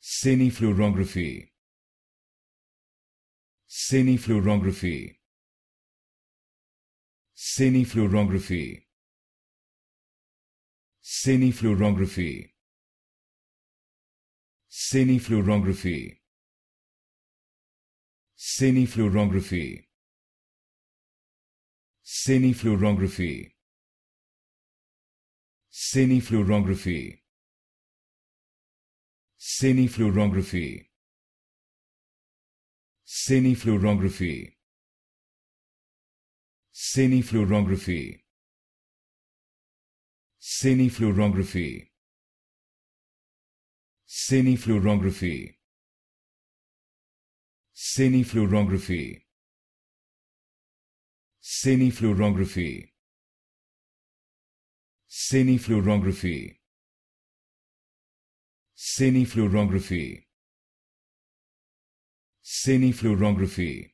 Cinefluorography. Cinefluorography. Cinefluorography. Cinefluorography. Cinefluorography. Cinefluorography. Cinefluorography. Cinefluorography. Cinefluorography. Cinefluorography. Cinefluorography. Cinefluorography. Cinefluorography. Cinefluorography. Cinefluorography. Cinefluorography. Cinefluorography. Cinefluorography.